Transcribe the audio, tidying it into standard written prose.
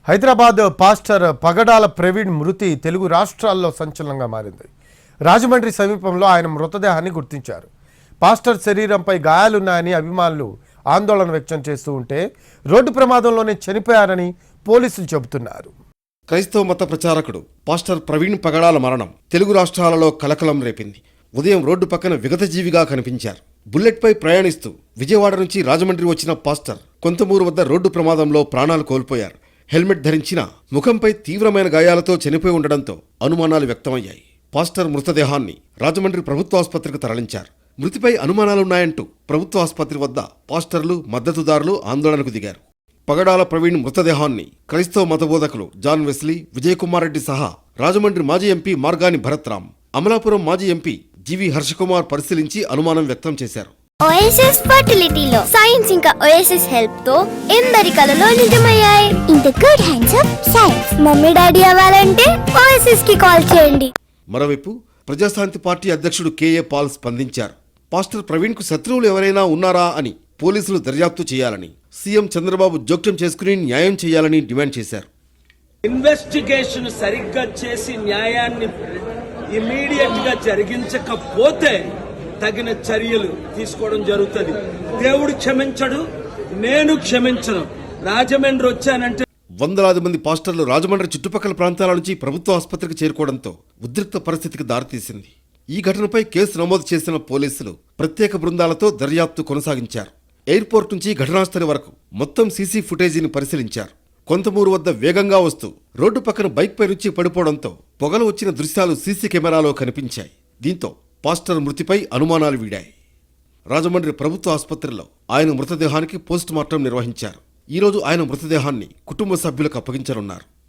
Hyderabad pastor పగడాల ప్రవీణ్ మృతి తెలుగు రాష్ట్రాల్లో సంచలనంగా మారింది. రాజమండ్రి సమీపంలో ఆయన మృతదేహాన్ని గుర్తించారు. పాస్టర్ శరీరంపై గాయాలున్నాయని అభిమానులు ఆందోళన వ్యక్తం చేస్తూ ఉంటే రోడ్డు ప్రమాదంలోనే చనిపోయారని పోలీసులు చెబుతున్నారు. క్రైస్తవ మత ప్రచారకుడు పాస్టర్ ప్రవీణ్ పగడాల మరణం తెలుగు రాష్ట్రాలలో కలకలం రేపింది. ఉదయం రోడ్డు పక్కన విగతజీవిగా కనిపించారు. బుల్లెట్పై ప్రయాణిస్తూ విజయవాడ నుంచి రాజమండ్రి వచ్చిన పాస్టర్ కొంతమూరు వద్ద రోడ్డు ప్రమాదంలో ప్రాణాలు కోల్పోయారు. హెల్మెట్ ధరించిన ముఖంపై తీవ్రమైన గాయాలతో చనిపోయి ఉండడంతో అనుమానాలు వ్యక్తమయ్యాయి. పాస్టర్ మృతదేహాన్ని రాజమండ్రి ప్రభుత్వ ఆసుపత్రికి తరలించారు. మృతిపై అనుమానాలున్నాయంటూ ప్రభుత్వ ఆసుపత్రి వద్ద పాస్టర్లు, మద్దతుదారులు ఆందోళనకు దిగారు. పగడాల ప్రవీణ్ మృతదేహాన్ని క్రైస్తవ మతబోధకులు జాన్ వెస్లీ, విజయకుమార్ రెడ్డి సహా రాజమండ్రి మాజీ ఎంపీ మార్గాని భరత్రామ్, అమలాపురం మాజీ ఎంపీ జీవి హర్షకుమార్ పరిశీలించి అనుమానం వ్యక్తం చేశారు. ఓఎస్ఎస్ ఫర్టిలిటీలో సైన్స్ ఇంకా ఓఎస్ఎస్ హెల్ప్ తో ఎందరి కలలో నిజమయ్యాయి. In the good hands of science. Mummy daddy అవ్వాలంటే ఓఎస్ఎస్ కి కాల్ చేయండి. మరోవైపు ప్రజాశాంతి పార్టీ అధ్యక్షుడు కేఏ పాల్ స్పందించారు. పాస్టర్ ప్రవీణ్ కు శత్రువులు ఎవరైనా ఉన్నారా అని పోలీసులు దర్యాప్తు చేయాలని, సీఎం చంద్రబాబు జోక్యం చేసుకుని న్యాయం చేయాలని డిమాండ్ చేశారు. ఇన్వెస్టిగేషన్ సరిగ్గా చేసి న్యాయాన్ని ఇమీడియట్ గా జరిగించకపోతే తగిన చర్యలు తీసుకోవడం జరుగుతుంది. దేవుడు క్షమించడు, నేను క్షమించను. రాజమండ్రి వచ్చానంటే వందలాది మంది పాస్టర్లు రాజమండ్రి చుట్టుపక్కల ప్రాంతాల నుంచి ప్రభుత్వ ఆసుపత్రికి చేరుకోవడంతో ఉద్రిక్త పరిస్థితికి దారితీసింది. ఈ ఘటనపై కేసు నమోదు చేసిన పోలీసులు ప్రత్యేక బృందాలతో దర్యాప్తు కొనసాగించారు. ఎయిర్పోర్ట్ నుంచి ఘటనాస్థలి వరకు మొత్తం సీసీ ఫుటేజీని పరిశీలించారు. కొంతమూరు వద్ద వేగంగా వస్తూ రోడ్డు పక్కన బైక్పై నుంచి పడిపోవడంతో పొగలు వచ్చిన దృశ్యాలు సీసీ కెమెరాలో కనిపించాయి. దీంతో పాస్టర్ మృతిపై అనుమానాలు వీడాయి. రాజమండ్రి ప్రభుత్వ ఆసుపత్రిలో ఆయన మృతదేహానికి పోస్టుమార్టం నిర్వహించారు. ఈరోజు ఆయన మృతదేహాన్ని కుటుంబ సభ్యులకు అప్పగించనున్నారు.